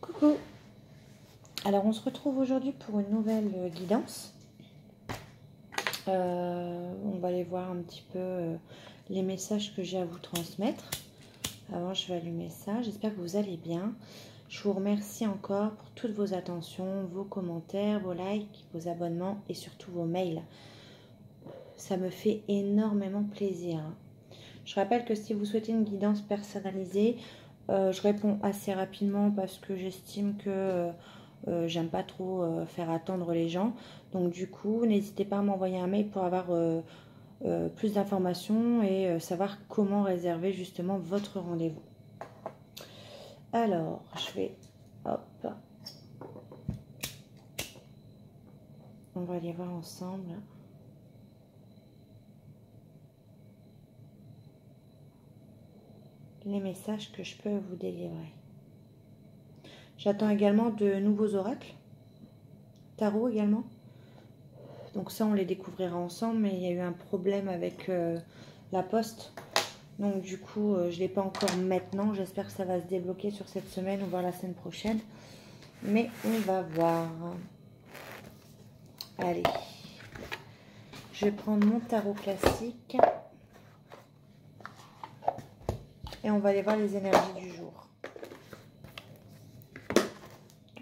Coucou. Alors on se retrouve aujourd'hui pour une nouvelle guidance. On va aller voir un petit peu les messages que j'ai à vous transmettre. Avant je vais allumer ça. J'espère que vous allez bien. Je vous remercie encore pour toutes vos attentions, vos commentaires, vos likes, vos abonnements et surtout vos mails. Ça me fait énormément plaisir. Je rappelle que si vous souhaitez une guidance personnalisée, je réponds assez rapidement parce que j'estime que j'aime pas trop faire attendre les gens. Donc du coup, n'hésitez pas à m'envoyer un mail pour avoir plus d'informations et savoir comment réserver justement votre rendez-vous. Alors, je vais... Hop. On va aller voir ensemble. Les messages que je peux vous délivrer. J'attends également de nouveaux oracles. Tarot également. Donc ça, on les découvrira ensemble, mais il y a eu un problème avec la poste. Donc du coup, je ne l'ai pas encore maintenant. J'espère que ça va se débloquer sur cette semaine ou voir la semaine prochaine. Mais on va voir. Allez. Je vais prendre mon tarot classique. Et on va aller voir les énergies du jour.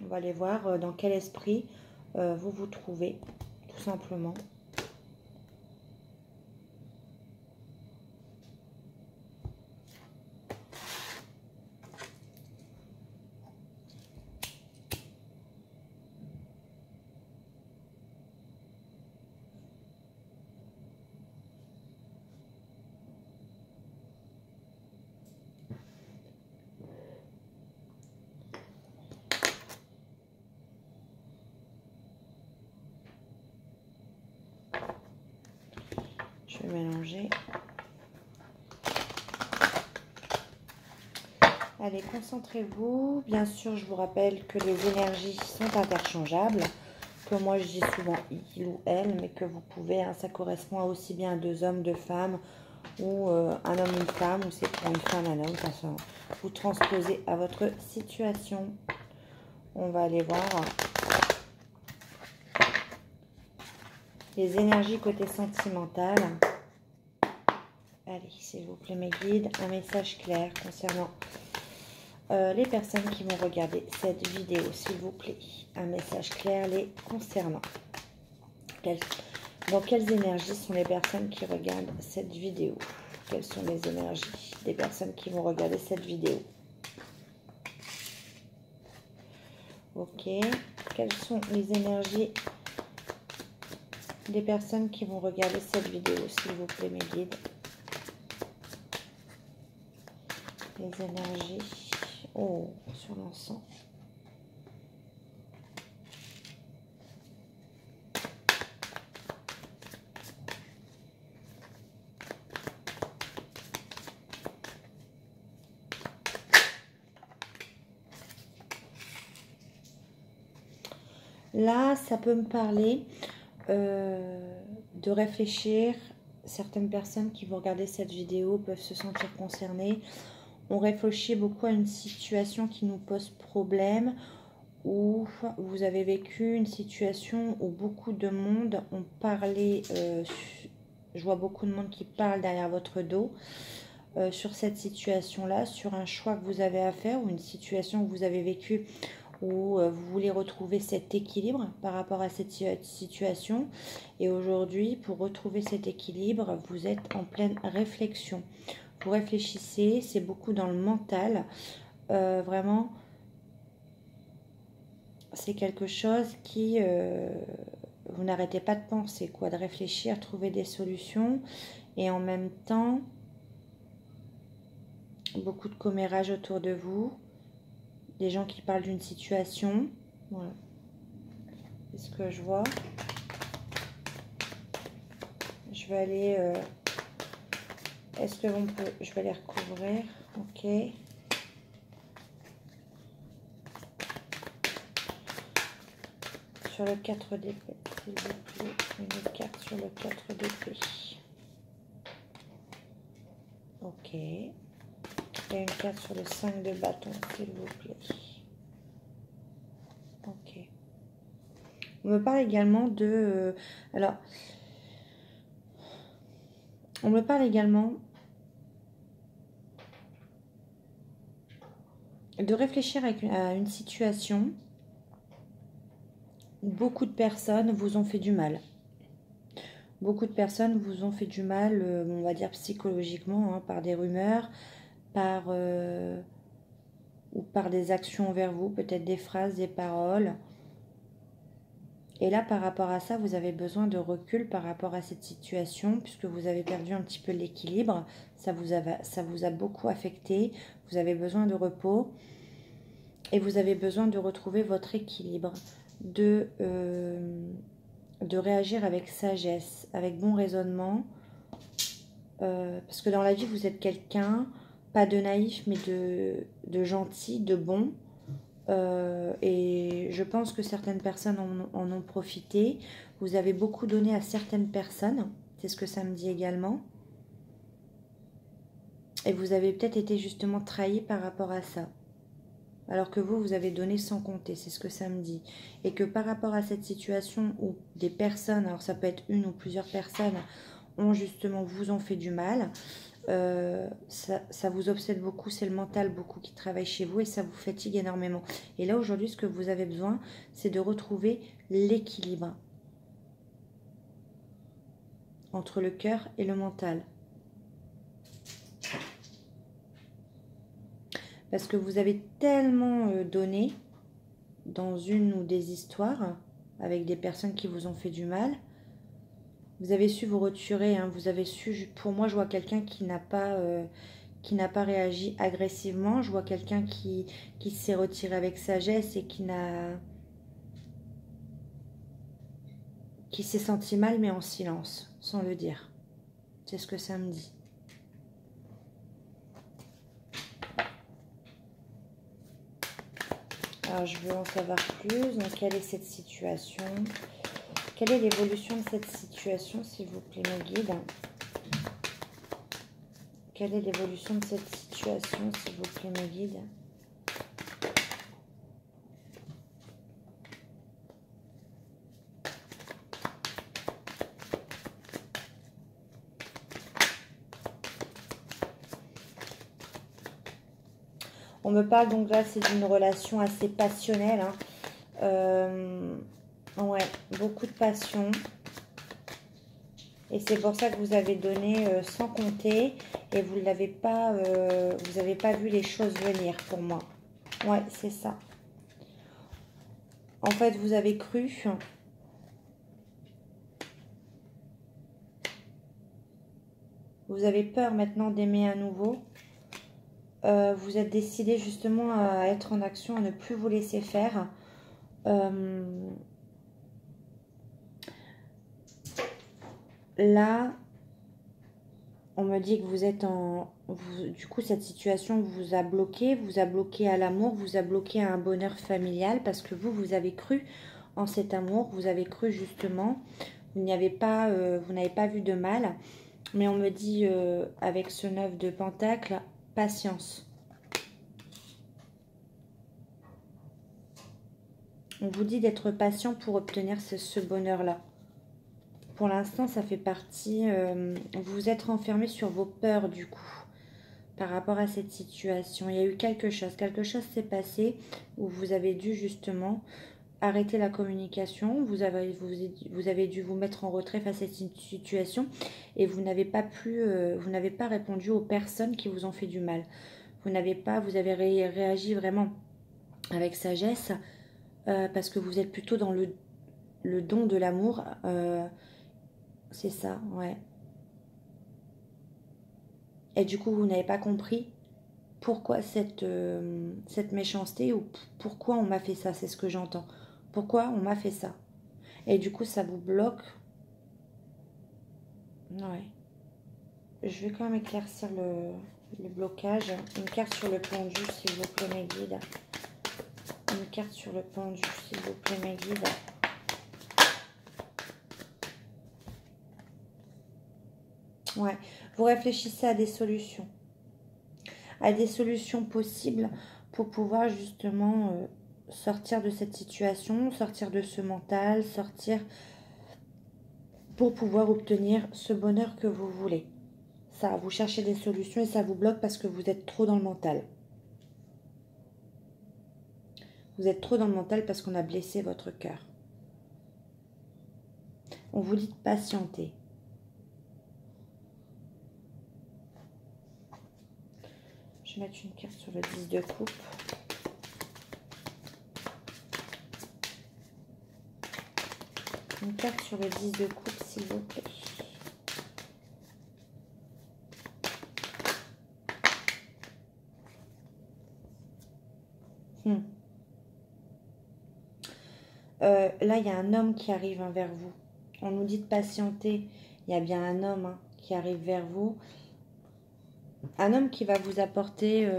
On va aller voir dans quel esprit vous vous trouvez, tout simplement. Je vais mélanger. Allez, concentrez-vous. Bien sûr, je vous rappelle que les énergies sont interchangeables. Que moi, je dis souvent il ou elle, mais que vous pouvez, hein, ça correspond aussi bien à deux hommes, deux femmes, ou un homme, une femme, ou c'est pour une femme, un homme. Enfin, vous transposez à votre situation. On va aller voir les énergies côté sentimental. Allez, s'il vous plaît, mes guides, un message clair concernant les personnes qui vont regarder cette vidéo, s'il vous plaît. Un message clair les concernant. Dans quelles énergies sont les personnes qui regardent cette vidéo? Quelles sont les énergies des personnes qui vont regarder cette vidéo? Ok. Quelles sont les énergies des personnes qui vont regarder cette vidéo, s'il vous plaît, mes guides? Les énergies. Oh, sur l'encens. Là, ça peut me parler de réfléchir. Certaines personnes qui vont regarder cette vidéo peuvent se sentir concernées. On réfléchit beaucoup à une situation qui nous pose problème, où vous avez vécu une situation où beaucoup de monde ont parlé, je vois beaucoup de monde qui parle derrière votre dos, sur cette situation-là, sur un choix que vous avez à faire, ou une situation que vous avez vécue, où vous voulez retrouver cet équilibre par rapport à cette situation. Et aujourd'hui, pour retrouver cet équilibre, vous êtes en pleine réflexion. Vous réfléchissez, c'est beaucoup dans le mental. Vraiment, c'est quelque chose qui... vous n'arrêtez pas de penser, quoi, de réfléchir, trouver des solutions. Et en même temps, beaucoup de commérages autour de vous. Des gens qui parlent d'une situation. Voilà. C'est ce que je vois. Je vais aller... est-ce que on peut... Je vais les recouvrir. Ok. Sur le 4 d'épée, s'il vous plaît. Une carte sur le 4 d'épée. Ok. Et une carte sur le 5 de bâton, s'il vous plaît. Ok. On me parle également de... alors, on me parle également de réfléchir à une situation où beaucoup de personnes vous ont fait du mal. Beaucoup de personnes vous ont fait du mal, on va dire psychologiquement, hein, par des rumeurs, par, ou par des actions envers vous, peut-être des phrases, des paroles. Et là, par rapport à ça, vous avez besoin de recul par rapport à cette situation, puisque vous avez perdu un petit peu l'équilibre. Ça vous a beaucoup affecté. Vous avez besoin de repos. Et vous avez besoin de retrouver votre équilibre, de réagir avec sagesse, avec bon raisonnement. Parce que dans la vie, vous êtes quelqu'un, pas de naïf, mais de gentil, de bon. Et je pense que certaines personnes en ont profité. Vous avez beaucoup donné à certaines personnes, c'est ce que ça me dit également. Et vous avez peut-être été justement trahi par rapport à ça. Alors que vous avez donné sans compter, c'est ce que ça me dit. Et que par rapport à cette situation où des personnes, alors ça peut être une ou plusieurs personnes, vous ont fait du mal, ça vous obsède beaucoup, c'est le mental beaucoup qui travaille chez vous et ça vous fatigue énormément. Et là aujourd'hui, ce que vous avez besoin, c'est de retrouver l'équilibre entre le cœur et le mental. Parce que vous avez tellement donné dans une ou des histoires avec des personnes qui vous ont fait du mal. Vous avez su vous retirer, hein, vous avez su, pour moi je vois quelqu'un qui n'a pas réagi agressivement, je vois quelqu'un qui s'est retiré avec sagesse et qui s'est senti mal mais en silence, sans le dire. C'est ce que ça me dit. Alors je veux en savoir plus, donc quelle est cette situation? Quelle est l'évolution de cette situation, s'il vous plaît, mes guides? Quelle est l'évolution de cette situation, s'il vous plaît, mes guides? On me parle donc là, c'est d'une relation assez passionnelle. Hein. Ouais, beaucoup de passion. Et c'est pour ça que vous avez donné sans compter et vous n'avez pas vu les choses venir pour moi. Ouais, c'est ça. En fait, vous avez cru. Vous avez peur maintenant d'aimer à nouveau. Vous êtes décidé justement à être en action, à ne plus vous laisser faire. Là, on me dit que vous êtes du coup, cette situation vous a bloqué à l'amour, vous a bloqué à un bonheur familial parce que vous avez cru en cet amour, vous avez cru justement, vous n'avez pas vu de mal. Mais on me dit, avec ce 9 de Pentacle, patience. On vous dit d'être patient pour obtenir ce bonheur-là. Pour l'instant, ça fait partie... vous êtes renfermé sur vos peurs, du coup, par rapport à cette situation. Il y a eu quelque chose s'est passé où vous avez dû justement arrêter la communication. Vous avez dû vous mettre en retrait face à cette situation et vous n'avez pas répondu aux personnes qui vous ont fait du mal. Vous avez réagi vraiment avec sagesse parce que vous êtes plutôt dans le don de l'amour. C'est ça, ouais. Et du coup, vous n'avez pas compris pourquoi cette méchanceté ou pourquoi on m'a fait ça, c'est ce que j'entends. Pourquoi on m'a fait ça? Et du coup, ça vous bloque. Ouais. Je vais quand même éclaircir le blocage. Une carte sur le pendu, s'il vous plaît, mes guides. Une carte sur le pendu, s'il vous plaît, mes guides. Ouais. Vous réfléchissez à des solutions. À des solutions possibles pour pouvoir justement sortir de cette situation, sortir de ce mental, sortir pour pouvoir obtenir ce bonheur que vous voulez. Ça, vous cherchez des solutions et ça vous bloque parce que vous êtes trop dans le mental. Vous êtes trop dans le mental parce qu'on a blessé votre cœur. On vous dit de patienter. Je vais mettre une carte sur le 10 de coupe. Une carte sur le 10 de coupe, s'il vous plaît. Là, il y a un homme qui arrive vers vous. On nous dit de patienter. Il y a bien un homme qui arrive vers vous. Un homme qui va vous apporter,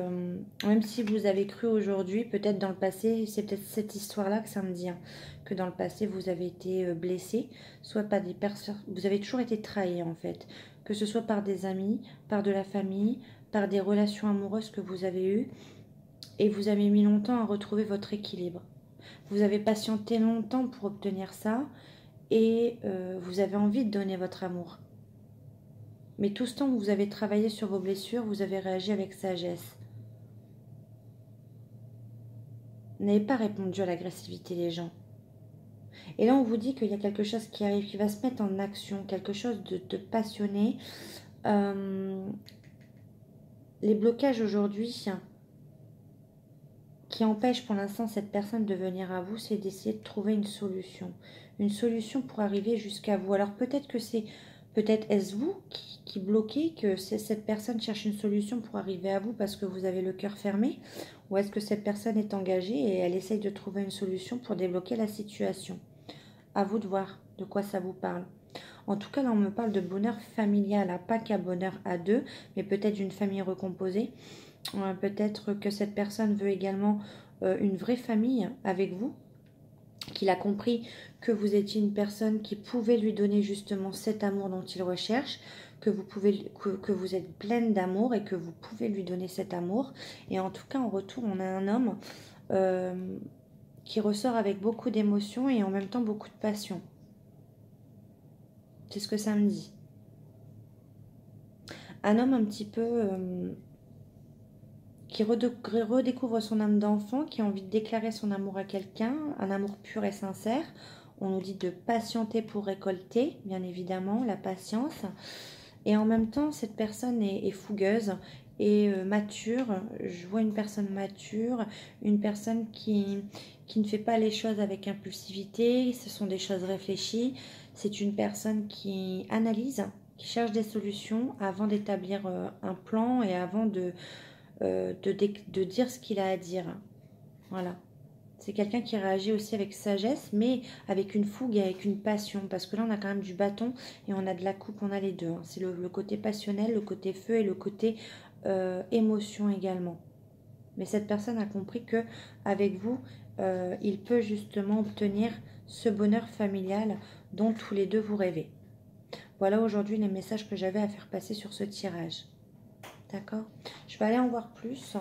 même si vous avez cru aujourd'hui, peut-être dans le passé, c'est peut-être cette histoire-là que ça me dit, que dans le passé, vous avez été blessé, soit par des personnes, vous avez toujours été trahi en fait, que ce soit par des amis, par de la famille, par des relations amoureuses que vous avez eues, et vous avez mis longtemps à retrouver votre équilibre. Vous avez patienté longtemps pour obtenir ça, et vous avez envie de donner votre amour. Mais tout ce temps que vous avez travaillé sur vos blessures, vous avez réagi avec sagesse. Vous n'avez pas répondu à l'agressivité des gens. Et là, on vous dit qu'il y a quelque chose qui arrive, qui va se mettre en action, quelque chose de passionné. Les blocages aujourd'hui qui empêchent pour l'instant cette personne de venir à vous, c'est d'essayer de trouver une solution. Une solution pour arriver jusqu'à vous. Alors peut-être que c'est... Peut-être est-ce vous qui bloquez, que cette personne cherche une solution pour arriver à vous parce que vous avez le cœur fermé, ou est-ce que cette personne est engagée et elle essaye de trouver une solution pour débloquer la situation? À vous de voir de quoi ça vous parle. En tout cas, là, on me parle de bonheur familial, pas qu'à bonheur à deux, mais peut-être d'une famille recomposée. Peut-être que cette personne veut également une vraie famille avec vous, qu'il a compris que vous étiez une personne qui pouvait lui donner justement cet amour dont il recherche, que vous êtes pleine d'amour et que vous pouvez lui donner cet amour. Et en tout cas, en retour, on a un homme qui ressort avec beaucoup d'émotions et en même temps beaucoup de passion. C'est ce que ça me dit. Un homme un petit peu... qui redécouvre son âme d'enfant, qui a envie de déclarer son amour à quelqu'un, un amour pur et sincère. On nous dit de patienter pour récolter, bien évidemment, la patience. Et en même temps, cette personne est fougueuse et mature. Je vois une personne mature, une personne qui ne fait pas les choses avec impulsivité. Ce sont des choses réfléchies. C'est une personne qui analyse, qui cherche des solutions avant d'établir un plan et avant de dire ce qu'il a à dire. Voilà. C'est quelqu'un qui réagit aussi avec sagesse, mais avec une fougue et avec une passion. Parce que là, on a quand même du bâton et on a de la coupe, on a les deux. C'est le côté passionnel, le côté feu et le côté émotion également. Mais cette personne a compris que avec vous, il peut justement obtenir ce bonheur familial dont tous les deux vous rêvez. Voilà aujourd'hui les messages que j'avais à faire passer sur ce tirage. D'accord? Je vais aller en voir plus.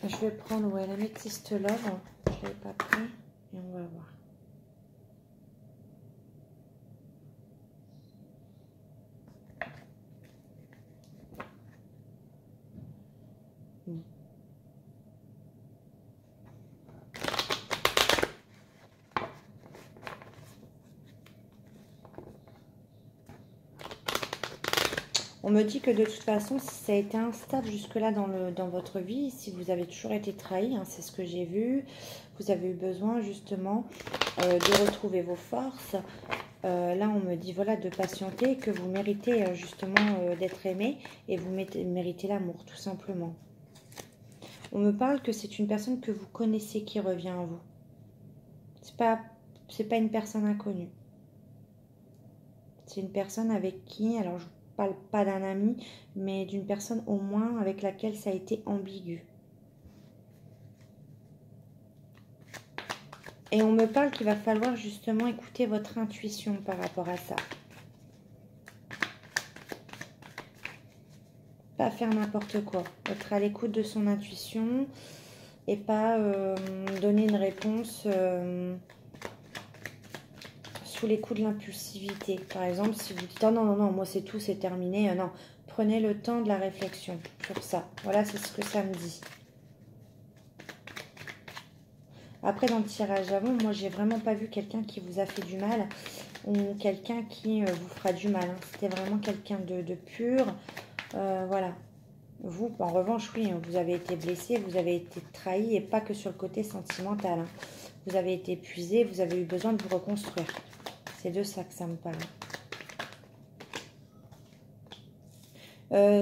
Je vais prendre la métiste love. Je ne l'avais pas pris. Et on va voir. On me dit que de toute façon, si ça a été instable jusque-là dans votre vie, si vous avez toujours été trahi, c'est ce que j'ai vu, vous avez eu besoin justement de retrouver vos forces. Là, on me dit voilà de patienter, que vous méritez justement d'être aimé et vous méritez l'amour, tout simplement. On me parle que c'est une personne que vous connaissez qui revient à vous. C'est pas une personne inconnue. C'est une personne avec qui, alors je parle pas d'un ami, mais d'une personne au moins avec laquelle ça a été ambigu. Et on me parle qu'il va falloir justement écouter votre intuition par rapport à ça. Pas faire n'importe quoi. Être à l'écoute de son intuition et pas donner une réponse sous les coups de l'impulsivité. Par exemple, si vous dites « Oh non, non, non, moi c'est tout, c'est terminé. » Non, prenez le temps de la réflexion sur ça. Voilà, c'est ce que ça me dit. Après, dans le tirage avant, moi, j'ai vraiment pas vu quelqu'un qui vous a fait du mal ou quelqu'un qui vous fera du mal. Hein. C'était vraiment quelqu'un de pur. Voilà. Vous, en revanche, oui, vous avez été blessé, vous avez été trahi et pas que sur le côté sentimental. Hein. Vous avez été épuisé, vous avez eu besoin de vous reconstruire. C'est de ça que ça me parle.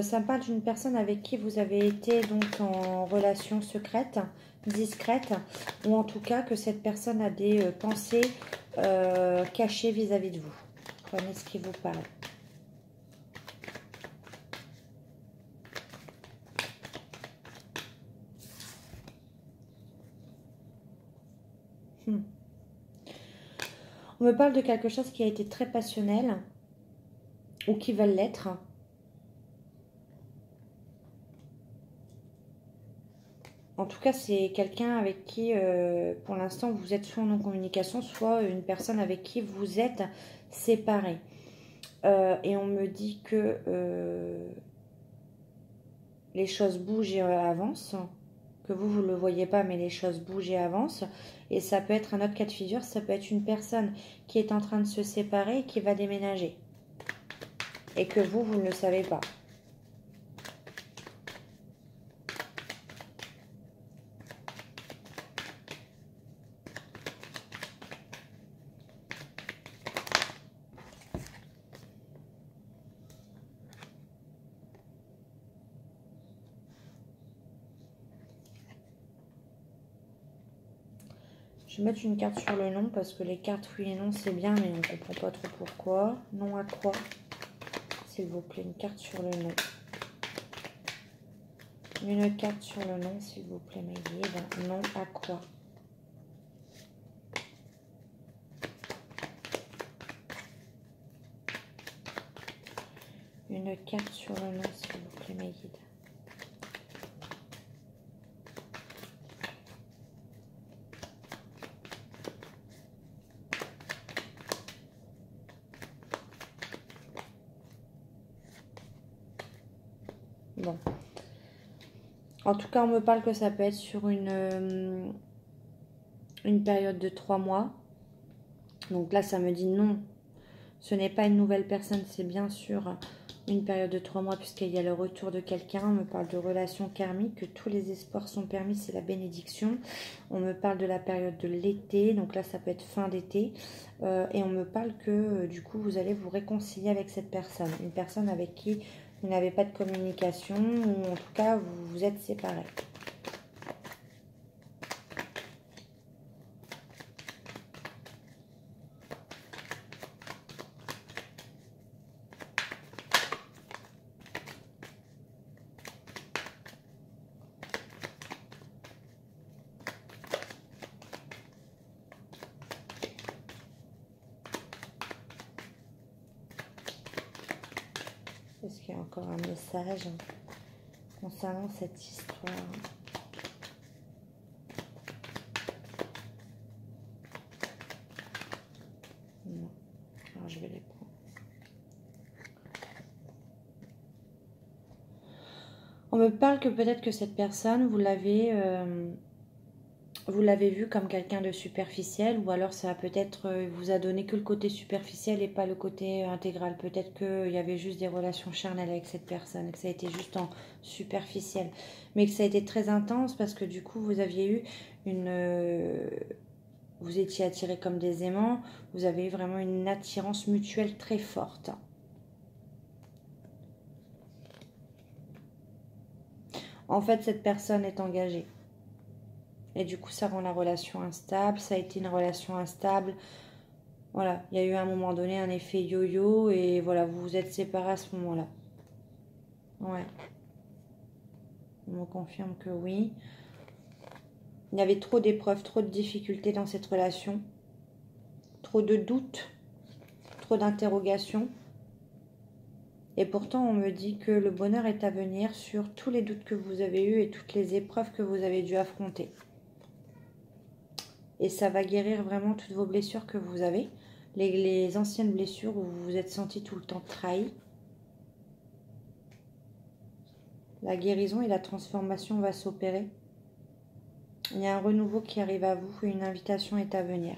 Ça me parle d'une personne avec qui vous avez été donc en relation secrète, discrète, ou en tout cas que cette personne a des pensées cachées vis-à-vis de vous. Prenez ce qui vous parle. On me parle de quelque chose qui a été très passionnel ou qui va l'être. En tout cas, c'est quelqu'un avec qui, pour l'instant, vous êtes soit en non-communication, soit une personne avec qui vous êtes séparés. Et on me dit que les choses bougent et avancent, que vous ne le voyez pas, mais les choses bougent et avancent. Et ça peut être un autre cas de figure, ça peut être une personne qui est en train de se séparer et qui va déménager. Et que vous ne le savez pas. Je vais mettre une carte sur le non parce que les cartes oui et non c'est bien mais on ne comprend pas trop pourquoi. Non à quoi? S'il vous plaît, une carte sur le non. Une carte sur le non s'il vous plaît mes guides. Non à quoi? Une carte sur le non s'il vous plaît mes guides. Bon. En tout cas, on me parle que ça peut être sur une période de 3 mois. Donc là, ça me dit non. Ce n'est pas une nouvelle personne, c'est bien sûr une période de 3 mois puisqu'il y a le retour de quelqu'un. On me parle de relations karmiques, que tous les espoirs sont permis, c'est la bénédiction. On me parle de la période de l'été, donc là, ça peut être fin d'été. Et on me parle que du coup, vous allez vous réconcilier avec cette personne. Une personne avec qui vous n'avez pas de communication ou en tout cas, vous vous êtes séparés. Est-ce qu'il y a encore un message concernant cette histoire? Non. Alors je vais les prendre. On me parle que peut-être que cette personne, vous l'avez vu comme quelqu'un de superficiel, ou alors ça peut-être vous a donné que le côté superficiel et pas le côté intégral. Peut-être qu'il y avait juste des relations charnelles avec cette personne, que ça a été juste en superficiel, mais que ça a été très intense parce que du coup vous aviez eu vous étiez attirés comme des aimants, vous avez eu vraiment une attirance mutuelle très forte. En fait, cette personne est engagée. Et du coup, ça rend la relation instable. Ça a été une relation instable. Voilà, il y a eu à un moment donné un effet yo-yo. Et voilà, vous vous êtes séparés à ce moment-là. Ouais. On me confirme que oui. Il y avait trop d'épreuves, trop de difficultés dans cette relation. Trop de doutes, trop d'interrogations. Et pourtant, on me dit que le bonheur est à venir sur tous les doutes que vous avez eus et toutes les épreuves que vous avez dû affronter. Et ça va guérir vraiment toutes vos blessures que vous avez. Les anciennes blessures où vous vous êtes senti tout le temps trahi. La guérison et la transformation va s'opérer. Il y a un renouveau qui arrive à vous et une invitation est à venir.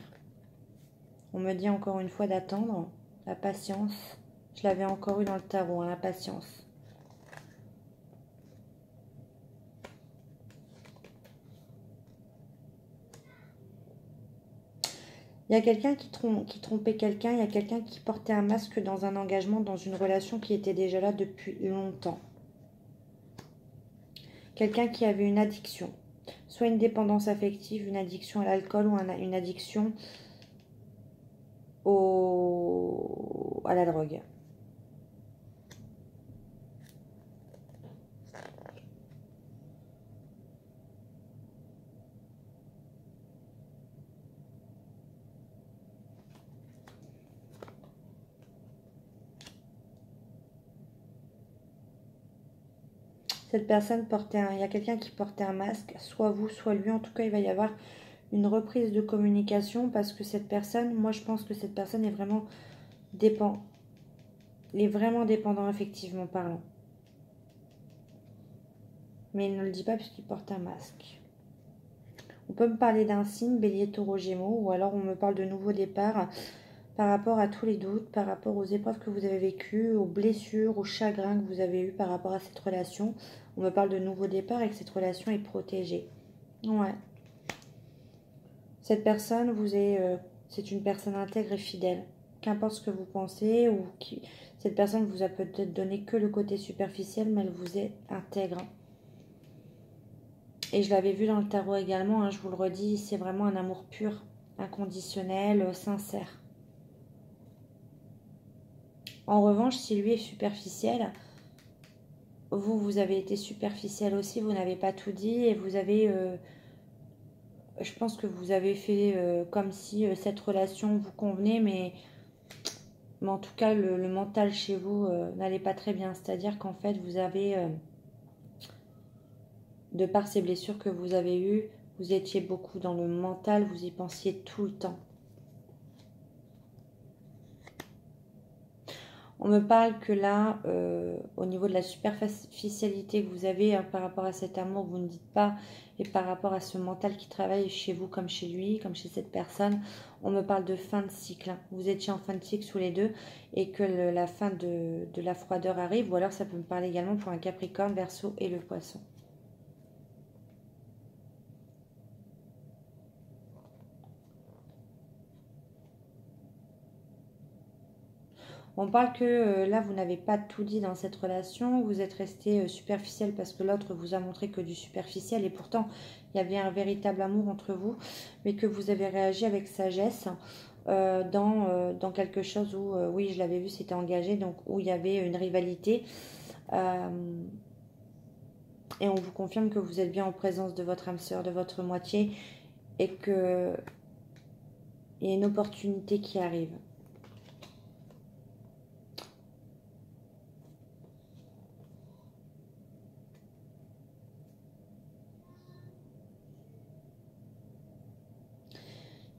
On me dit encore une fois d'attendre, la patience. Je l'avais encore eu dans le tarot, hein, la patience. Il y a quelqu'un qui trompait quelqu'un, il y a quelqu'un qui portait un masque dans un engagement, dans une relation qui était déjà là depuis longtemps. Quelqu'un qui avait une addiction, soit une dépendance affective, une addiction à l'alcool ou une addiction à la drogue. Cette personne il y a quelqu'un qui portait un masque, soit vous, soit lui. En tout cas, il va y avoir une reprise de communication parce que cette personne, moi je pense que cette personne est vraiment dépendant effectivement parlant. Mais il ne le dit pas puisqu'il porte un masque. On peut me parler d'un signe, Bélier, Taureau, Gémeaux, ou alors on me parle de nouveaux départs par rapport à tous les doutes, par rapport aux épreuves que vous avez vécues, aux blessures, aux chagrins que vous avez eus par rapport à cette relation. On me parle de nouveaux départs et que cette relation est protégée. Ouais. Cette personne, c'est une personne intègre et fidèle. Qu'importe ce que vous pensez, cette personne vous a peut-être donné que le côté superficiel, mais elle vous est intègre. Et je l'avais vu dans le tarot également, hein, je vous le redis, c'est vraiment un amour pur, inconditionnel, sincère. En revanche, si lui est superficiel, vous avez été superficiel aussi, vous n'avez pas tout dit et vous avez... je pense que vous avez fait comme si cette relation vous convenait, mais en tout cas, le mental chez vous n'allait pas très bien. C'est-à-dire qu'en fait, vous avez, de par ces blessures que vous avez eues, vous étiez beaucoup dans le mental, vous y pensiez tout le temps. On me parle que là, au niveau de la superficialité que vous avez par rapport à cet amour, vous ne dites pas, et par rapport à ce mental qui travaille chez vous comme chez lui, comme chez cette personne, on me parle de fin de cycle. Vous étiez en fin de cycle tous les deux et que la fin de la froideur arrive, ou alors ça peut me parler également pour un Capricorne, Verseau et le Poisson. On parle que là, vous n'avez pas tout dit dans cette relation, vous êtes resté superficiel parce que l'autre vous a montré que du superficiel et pourtant, il y avait un véritable amour entre vous, mais que vous avez réagi avec sagesse dans quelque chose où, oui, je l'avais vu, c'était engagé, donc où il y avait une rivalité. Et on vous confirme que vous êtes bien en présence de votre âme sœur, de votre moitié, et qu'il y a une opportunité qui arrive.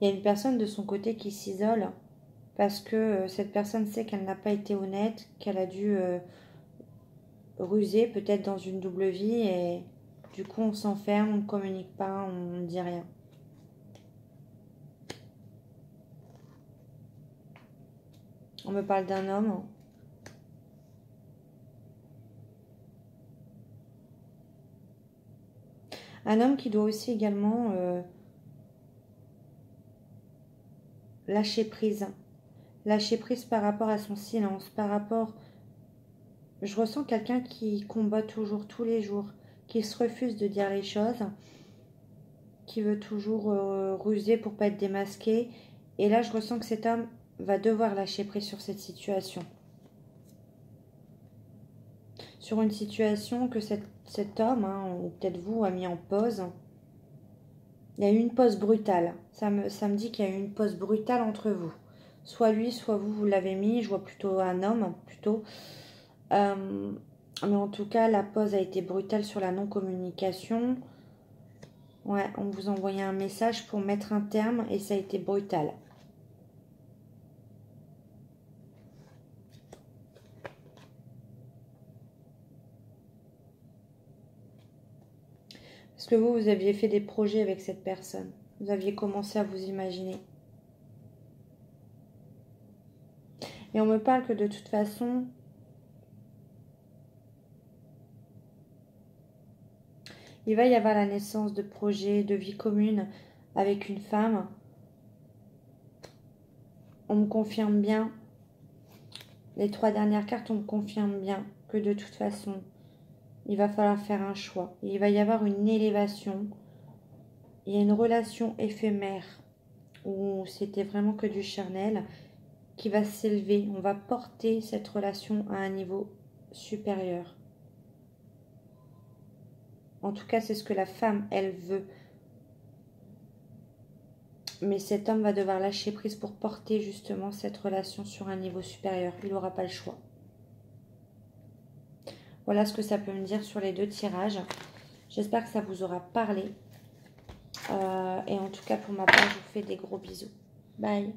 Il y a une personne de son côté qui s'isole parce que cette personne sait qu'elle n'a pas été honnête, qu'elle a dû ruser peut-être dans une double vie et du coup on s'enferme, on ne communique pas, on ne dit rien. On me parle d'un homme. Un homme qui doit aussi également lâcher prise. Lâcher prise par rapport à son silence, par rapport... Je ressens quelqu'un qui combat toujours, tous les jours, qui se refuse de dire les choses, qui veut toujours ruser pour pas être démasqué. Et là, je ressens que cet homme va devoir lâcher prise sur cette situation. Sur une situation que cet homme, hein, ou peut-être vous, a mis en pause. Il y a eu une pause brutale. Ça me dit qu'il y a eu une pause brutale entre vous. Soit lui, soit vous, vous l'avez mis. Je vois plutôt un homme, plutôt. Mais en tout cas, la pause a été brutale sur la non-communication. Ouais, on vous envoyait un message pour mettre un terme et ça a été brutal. Parce que vous aviez fait des projets avec cette personne. Vous aviez commencé à vous imaginer. Et on me parle que de toute façon, il va y avoir la naissance de projets, de vie commune avec une femme. On me confirme bien, les 3 dernières cartes, on me confirme bien que de toute façon, il va falloir faire un choix. Il va y avoir une élévation. Il y a une relation éphémère où c'était vraiment que du charnel qui va s'élever. On va porter cette relation à un niveau supérieur. En tout cas, c'est ce que la femme, elle veut. Mais cet homme va devoir lâcher prise pour porter justement cette relation sur un niveau supérieur. Il n'aura pas le choix. Voilà ce que ça peut me dire sur les 2 tirages. J'espère que ça vous aura parlé. Et en tout cas, pour ma part, je vous fais des gros bisous. Bye.